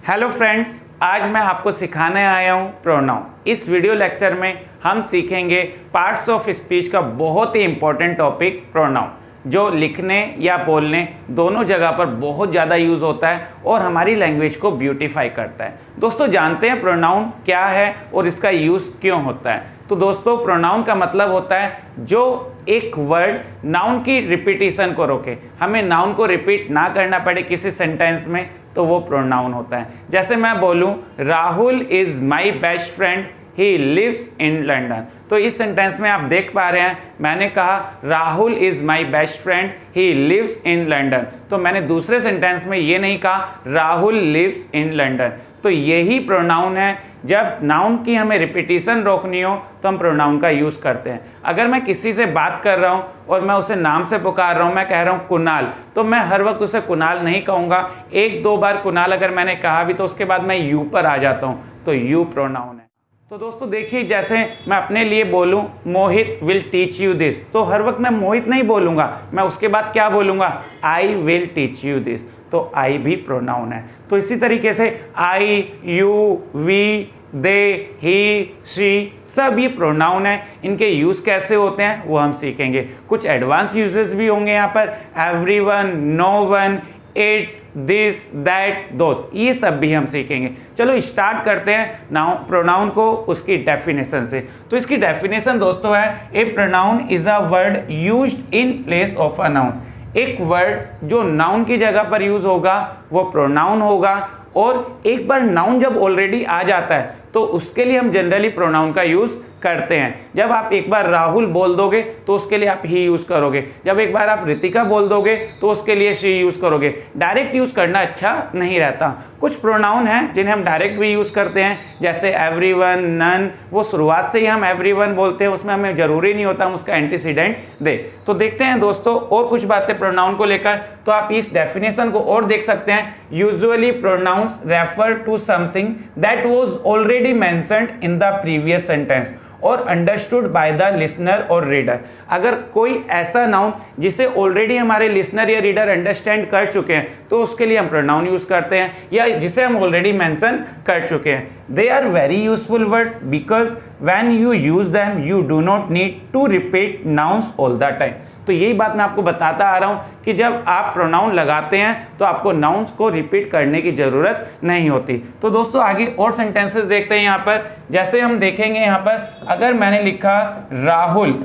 Hello friends, आज मैं आपको सिखाने आया हूँ प्रोनाउन। इस वीडियो लेक्चर में हम सीखेंगे पार्ट्स ऑफ स्पीच का बहुत ही इंपॉर्टेंट टॉपिक प्रोनाउन, जो लिखने या बोलने दोनों जगह पर बहुत ज़्यादा यूज़ होता है और हमारी लैंग्वेज को ब्यूटीफाई करता है। दोस्तों, जानते हैं प्रोनाउन क्या है और इसका यूज़ क्यों होता है? तो दोस्तों, प्रोनाउन का मतलब होता है जो एक वर्ड नाउन की रिपीटिशन को रोके, हमें नाउन को रिपीट ना करना पड़े किसी सेंटेंस में, तो वो प्रोनाउन होता है। जैसे मैं बोलूं Rahul is my best friend, he lives in London. तो इस सेंटेंस में आप देख पा रहे हैं, मैंने कहा Rahul is my best friend, he lives in London. तो मैंने दूसरे सेंटेंस में ये नहीं कहा राहुल लिव्स इन लंडन। तो यही प्रोनाउन है। जब नाउन की हमें रिपीटिशन रोकनी हो तो हम प्रोनाउन का यूज़ करते हैं। अगर मैं किसी से बात कर रहा हूँ और मैं उसे नाम से पुकार रहा हूँ, मैं कह रहा हूँ कुणाल, तो मैं हर वक्त उसे कुणाल नहीं कहूँगा। एक दो बार कुणाल अगर मैंने कहा भी तो उसके बाद मैं यू पर आ जाता हूँ, तो यू प्रोनाउन है। तो दोस्तों देखिए, जैसे मैं अपने लिए बोलूं मोहित विल टीच यू दिस, तो हर वक्त मैं मोहित नहीं बोलूँगा, मैं उसके बाद क्या बोलूँगा? I will teach you this. तो आई भी प्रोनाउन है। तो इसी तरीके से I, you, we, they, he, she सब ये प्रोनाउन है। इनके यूज़ कैसे होते हैं वो हम सीखेंगे। कुछ एडवांस यूजेस भी होंगे यहाँ पर, everyone, no one, it, this, that, those, ये सब भी हम सीखेंगे। चलो स्टार्ट करते हैं नाउन प्रोनाउन को उसकी डेफिनेशन से। तो इसकी डेफिनेशन दोस्तों है, a pronoun is a word used in place of a noun. एक वर्ड जो नाउन की जगह पर यूज होगा वो प्रोनाउन होगा, और एक बार नाउन जब ऑलरेडी आ जाता है तो उसके लिए हम जनरली प्रोनाउन का यूज़ करते हैं। जब आप एक बार राहुल बोल दोगे तो उसके लिए आप ही यूज़ करोगे, जब एक बार आप रितिका बोल दोगे तो उसके लिए शी यूज़ करोगे। डायरेक्ट यूज़ करना अच्छा नहीं रहता। कुछ प्रोनाउन हैं जिन्हें हम डायरेक्ट भी यूज़ करते हैं, जैसे एवरीवन, नन, वो शुरुआत से ही हम एवरीवन बोलते हैं, उसमें हमें ज़रूरी नहीं होता हम उसका एंटीसीडेंट दे। तो देखते हैं दोस्तों और कुछ बातें प्रोनाउन को लेकर। तो आप इस डेफिनेशन को और देख सकते हैं, usually pronouns refer to something that was already mentioned in the previous sentence और अंडरस्टूड बाय द लिसनर और रीडर। अगर कोई ऐसा नाउन जिसे ऑलरेडी हमारे लिसनर या रीडर अंडरस्टैंड कर चुके हैं तो उसके लिए हम प्रोनाउन यूज करते हैं, या जिसे हम ऑलरेडी मेंशन कर चुके हैं। They are very useful words because when you use them you do not need to repeat nouns all the time. तो यही बात मैं आपको बताता आ रहा हूँ कि जब आप प्रोनाउन लगाते हैं तो आपको नाउन्स को रिपीट करने की ज़रूरत नहीं होती। तो दोस्तों आगे और सेंटेंसेस देखते हैं यहाँ पर। जैसे हम देखेंगे यहाँ पर, अगर मैंने लिखा राहुल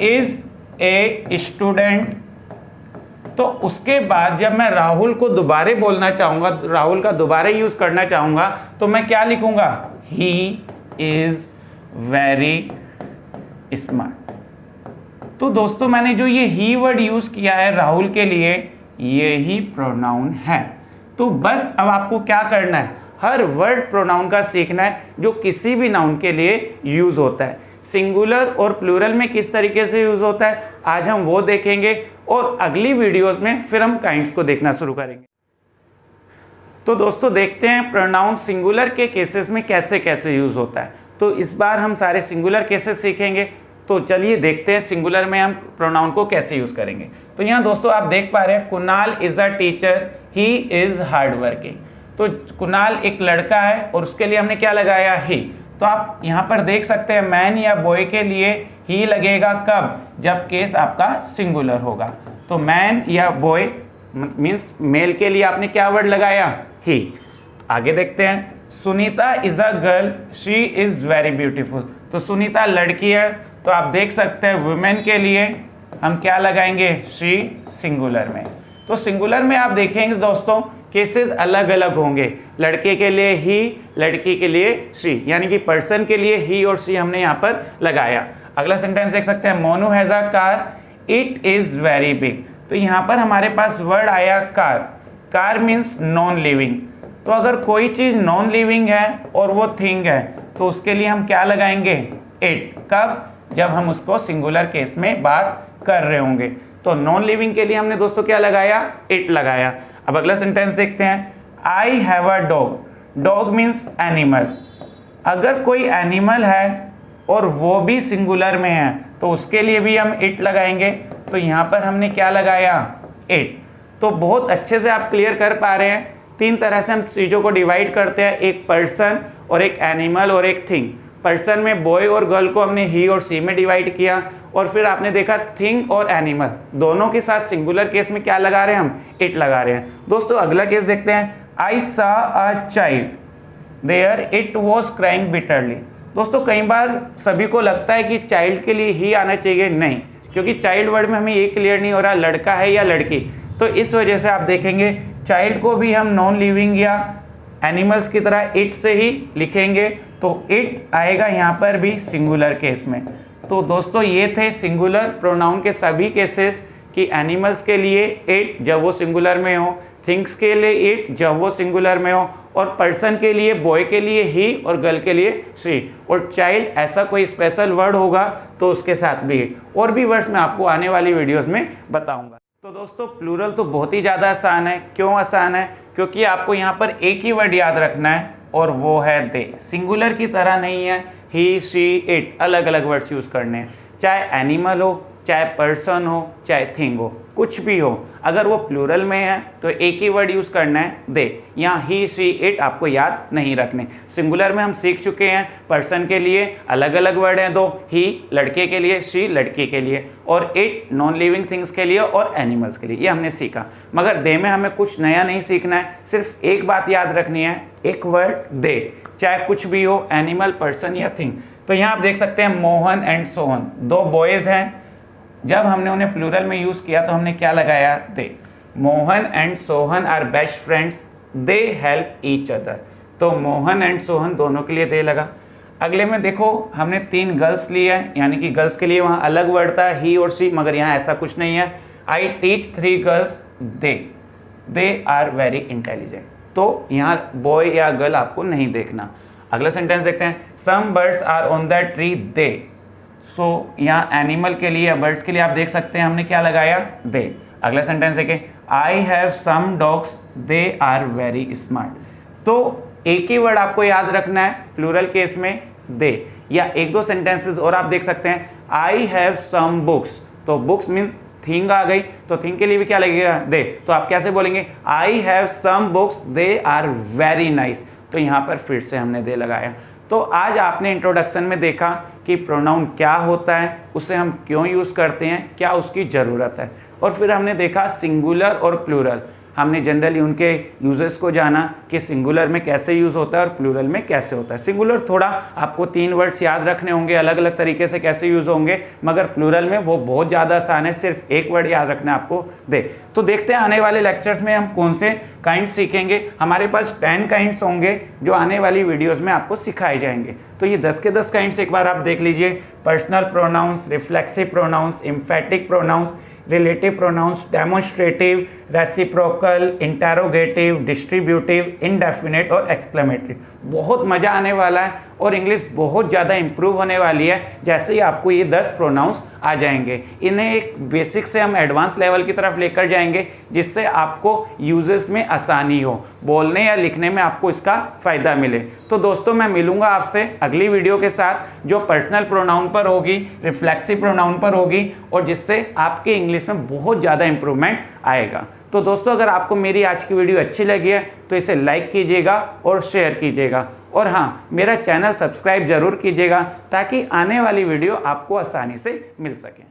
इज़ ए स्टूडेंट, तो उसके बाद जब मैं राहुल को दोबारा बोलना चाहूँगा, राहुल का दोबारा यूज़ करना चाहूँगा, तो मैं क्या लिखूँगा? He is very smart. तो दोस्तों मैंने जो ये ही वर्ड यूज़ किया है राहुल के लिए, ये ही प्रोनाउन है। तो बस अब आपको क्या करना है, हर वर्ड प्रोनाउन का सीखना है जो किसी भी नाउन के लिए यूज़ होता है। सिंगुलर और प्लूरल में किस तरीके से यूज़ होता है आज हम वो देखेंगे, और अगली वीडियोस में फिर हम काइंड्स को देखना शुरू करेंगे। तो दोस्तों देखते हैं प्रोनाउन सिंगुलर के केसेस में कैसे कैसे यूज़ होता है। तो इस बार हम सारे सिंगुलर केसेस सीखेंगे। तो चलिए देखते हैं सिंगुलर में हम प्रोनाउन को कैसे यूज़ करेंगे। तो यहाँ दोस्तों आप देख पा रहे हैं, Kunal is a teacher, he is hard working. तो कुणाल एक लड़का है और उसके लिए हमने क्या लगाया? ही। तो आप यहाँ पर देख सकते हैं मैन या बॉय के लिए ही लगेगा कब? जब केस आपका सिंगुलर होगा। तो मैन या बॉय मीन्स मेल के लिए आपने क्या वर्ड लगाया? ही। आगे देखते हैं, Sunita is a girl, she is very beautiful. तो सुनीता लड़की है, तो आप देख सकते हैं वुमेन के लिए हम क्या लगाएंगे? शी सिंगुलर में। तो सिंगुलर में आप देखेंगे दोस्तों केसेस अलग अलग होंगे। लड़के के लिए ही, लड़की के लिए शी, यानी कि पर्सन के लिए ही और शी हमने यहाँ पर लगाया। अगला सेंटेंस देख सकते हैं, Monu has a car, it is very big. तो यहाँ पर हमारे पास वर्ड आया car. Car means non living. तो अगर कोई चीज़ नॉन लिविंग है और वो थिंग है तो उसके लिए हम क्या लगाएंगे? इट। कब? जब हम उसको सिंगुलर केस में बात कर रहे होंगे। तो नॉन लिविंग के लिए हमने दोस्तों क्या लगाया? इट लगाया। अब अगला सेंटेंस देखते हैं, I have a dog. Dog means animal. अगर कोई एनिमल है और वो भी सिंगुलर में है तो उसके लिए भी हम इट लगाएंगे। तो यहाँ पर हमने क्या लगाया? इट। तो बहुत अच्छे से आप क्लियर कर पा रहे हैं तीन तरह से हम चीज़ों को डिवाइड करते हैं, एक पर्सन और एक एनिमल और एक थिंग। पर्सन में बॉय और गर्ल को हमने ही और सी में डिवाइड किया, और फिर आपने देखा थिंग और एनिमल दोनों के साथ सिंगुलर केस में क्या लगा रहे हैं हम, इट लगा रहे हैं। दोस्तों अगला केस देखते हैं, I saw a child there it was crying bitterly. दोस्तों कई बार सभी को लगता है कि चाइल्ड के लिए ही आना चाहिए, नहीं, क्योंकि चाइल्ड वर्ड में हमें ये क्लियर नहीं हो रहा लड़का है या लड़की, तो इस वजह से आप देखेंगे चाइल्ड को भी हम नॉन लिविंग या एनिमल्स की तरह इट से ही लिखेंगे, तो इट आएगा यहाँ पर भी सिंगुलर केस में। तो दोस्तों ये थे सिंगुलर प्रोनाउन के सभी केसेस कि एनिमल्स के लिए इट जब वो सिंगुलर में हो, थिंग्स के लिए इट जब वो सिंगुलर में हो, और पर्सन के लिए, बॉय के लिए ही और गर्ल के लिए शी, और चाइल्ड ऐसा कोई स्पेशल वर्ड होगा तो उसके साथ भी इट। और भी वर्ड्स मैं आपको आने वाली वीडियोस में बताऊंगा। तो दोस्तों प्लूरल तो बहुत ही ज़्यादा आसान है। क्यों आसान है? क्योंकि आपको यहाँ पर एक ही वर्ड याद रखना है और वो है दे। सिंगुलर की तरह नहीं है, ही शी इट, अलग अलग वर्ड्स यूज़ करने हैं। चाहे एनिमल हो, चाहे पर्सन हो, चाहे थिंग हो, कुछ भी हो, अगर वो प्लूरल में है तो एक ही वर्ड यूज़ करना है दे। यहाँ ही शी इट आपको याद नहीं रखने। सिंगुलर में हम सीख चुके हैं, पर्सन के लिए अलग अलग वर्ड हैं दो, ही लड़के के लिए, शी लड़की के लिए, और इट नॉन लिविंग थिंग्स के लिए और एनिमल्स के लिए, ये हमने सीखा। मगर दे में हमें कुछ नया नहीं सीखना है, सिर्फ एक बात याद रखनी है, एक वर्ड दे, चाहे कुछ भी हो, एनिमल, पर्सन या थिंग। तो यहाँ आप देख सकते हैं मोहन एंड सोहन, दो बॉयज़ हैं। जब हमने उन्हें प्लूरल में यूज़ किया तो हमने क्या लगाया, they. Mohan and Sohan are best friends, they help each other. तो मोहन एंड सोहन दोनों के लिए दे लगा। अगले में देखो हमने तीन गर्ल्स ली है, यानी कि गर्ल्स के लिए वहाँ अलग वर्ड था ही और शी, मगर यहाँ ऐसा कुछ नहीं है। I teach 3 girls they are very intelligent. तो यहाँ बॉय या गर्ल आपको नहीं देखना। अगला सेंटेंस देखते हैं, some birds are on the tree they. So यहाँ एनिमल के लिए या बर्ड्स के लिए आप देख सकते हैं हमने क्या लगाया, दे। अगला सेंटेंस देखिए, I have some dogs they are very smart. तो एक ही वर्ड आपको याद रखना है प्लूरल केस में, दे। या एक दो सेंटेंसेस और आप देख सकते हैं, आई हैव सम बुक्स, तो बुक्स मीन थिंग आ गई, तो थिंग के लिए भी क्या लगेगा, दे। तो आप कैसे बोलेंगे, I have some books they are very nice, तो यहाँ पर फिर से हमने दे लगाया। तो आज आपने इंट्रोडक्शन में देखा कि प्रोनाउन क्या होता है, उसे हम क्यों यूज़ करते हैं, क्या उसकी ज़रूरत है, और फिर हमने देखा सिंगुलर और प्लूरल। हमने जनरली उनके यूजेस को जाना कि सिंगुलर में कैसे यूज़ होता है और प्लूरल में कैसे होता है। सिंगुलर थोड़ा आपको 3 वर्ड्स याद रखने होंगे, अलग अलग तरीके से कैसे यूज़ होंगे, मगर प्लूरल में वो बहुत ज़्यादा आसान है, सिर्फ एक वर्ड याद रखना आपको दे। तो देखते हैं आने वाले लेक्चर्स में हम कौन से काइंड्स सीखेंगे। हमारे पास 10 काइंड्स होंगे जो आने वाली वीडियोज़ में आपको सिखाए जाएंगे। तो ये 10 के 10 काइंड्स एक बार आप देख लीजिए, personal pronouns, reflexive pronouns, emphatic pronouns, relative pronouns, demonstrative, reciprocal, interrogative, distributive, indefinite और एक्सक्लेमेटरी। बहुत मज़ा आने वाला है और इंग्लिश बहुत ज़्यादा इंप्रूव होने वाली है जैसे ही आपको ये 10 प्रोनाउंस आ जाएंगे। इन्हें एक बेसिक से हम एडवांस लेवल की तरफ लेकर जाएंगे जिससे आपको यूजेस में आसानी हो, बोलने या लिखने में आपको इसका फ़ायदा मिले। तो दोस्तों मैं मिलूंगा आपसे अगली वीडियो के साथ जो पर्सनल प्रोनाउन पर होगी, रिफ्लेक्सिव प्रोनाउन पर होगी, और जिससे आपके इंग्लिश में बहुत ज़्यादा इंप्रूवमेंट आएगा। तो दोस्तों अगर आपको मेरी आज की वीडियो अच्छी लगी है तो इसे लाइक कीजिएगा और शेयर कीजिएगा, और हाँ, मेरा चैनल सब्सक्राइब जरूर कीजिएगा ताकि आने वाली वीडियो आपको आसानी से मिल सके।